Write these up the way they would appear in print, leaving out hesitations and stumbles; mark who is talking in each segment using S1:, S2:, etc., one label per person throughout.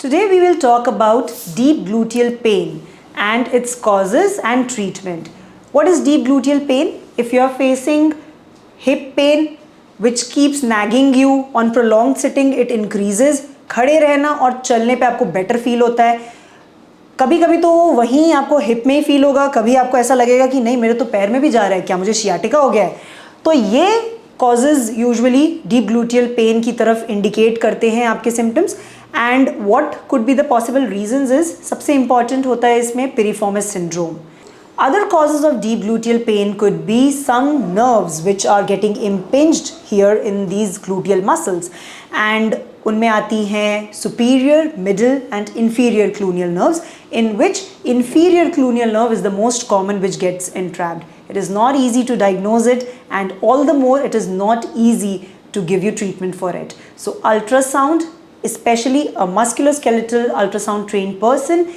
S1: Today we will talk about deep gluteal pain and its causes and treatment. What is deep gluteal pain? If you are facing hip pain which keeps nagging you on prolonged sitting, it increases. खड़े रहना और चलने पे आपको better feel होता है. कभी कभी तो वहीं आपको हिप में ही फील होगा, कभी आपको ऐसा लगेगा कि नहीं मेरे तो पैर में भी जा रहा है, क्या मुझे शियाटिका हो गया है. तो ये causes usually deep gluteal pain की तरफ इंडिकेट करते हैं आपके symptoms. And what could be the possible reasons is, सबसे इंपॉर्टेंट होता है इसमें piriformis syndrome. Other causes of deep gluteal pain could be some nerves which are getting impinged here in these gluteal muscles, and उनमें आती हैं superior, middle and inferior cluneal nerves, in which inferior cluneal nerve is the most common which gets entrapped. It is not easy to diagnose it, and all the more it is not easy to give you treatment for it. So ultrasound, especially a musculoskeletal ultrasound trained person,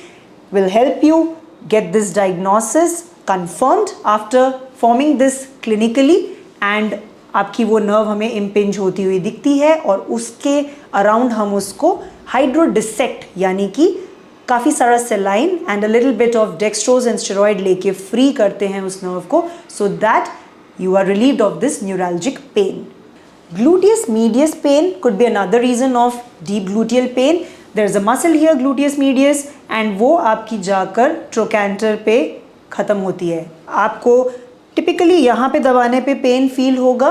S1: will help you get this diagnosis confirmed after forming this clinically, and आपकी वो nerve हमें impinge होती हुई दिखती है और उसके around हम उसको हाइड्रोडिसेक्ट यानी कि काफ़ी सारा सेलाइन and a little bit of dextrose and steroid लेके फ्री करते हैं उस नर्व को, so that you are relieved of this neuralgic pain. Gluteus medius pain could be another reason of deep gluteal pain. There is a muscle here, gluteus medius, and वो आपकी जाकर trochanter पे ख़त्म होती है. आपको टिपिकली यहाँ पे दबाने पे पेन फील होगा.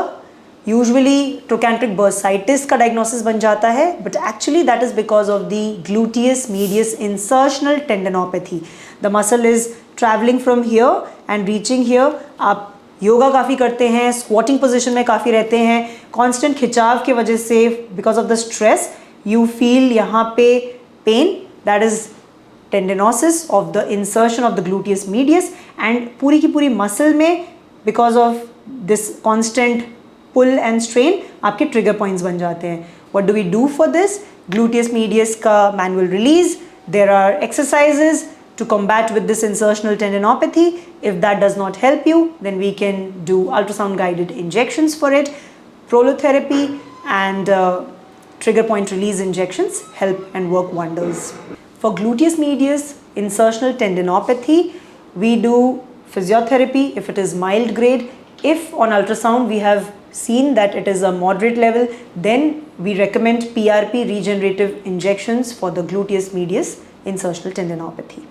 S1: यूजुअली ट्रोकैंट्रिक बर्साइटिस का डायग्नोसिस बन जाता है, but actually that is because of the gluteus medius insertional tendinopathy. The muscle is travelling from here and reaching here. आप योगा काफ़ी करते हैं, स्क्वाटिंग पोजिशन में काफ़ी रहते हैं, कॉन्स्टेंट खिंचाव की वजह से because of the stress you feel यहाँ पे pain. That is tendinosis of the insertion of the gluteus medius, and पूरी की पूरी मसल में because of this constant pull and strain आपके ट्रिगर पॉइंट्स बन जाते हैं. What do we do for this? Gluteus medius का manual release. There are exercises to combat with this insertional tendinopathy. If that does not help you, then we can do ultrasound guided injections for it. Prolotherapy and trigger point release injections help and work wonders. For gluteus medius insertional tendinopathy, we do physiotherapy if it is mild grade. If on ultrasound we have seen that it is a moderate level, then we recommend PRP regenerative injections for the gluteus medius insertional tendinopathy.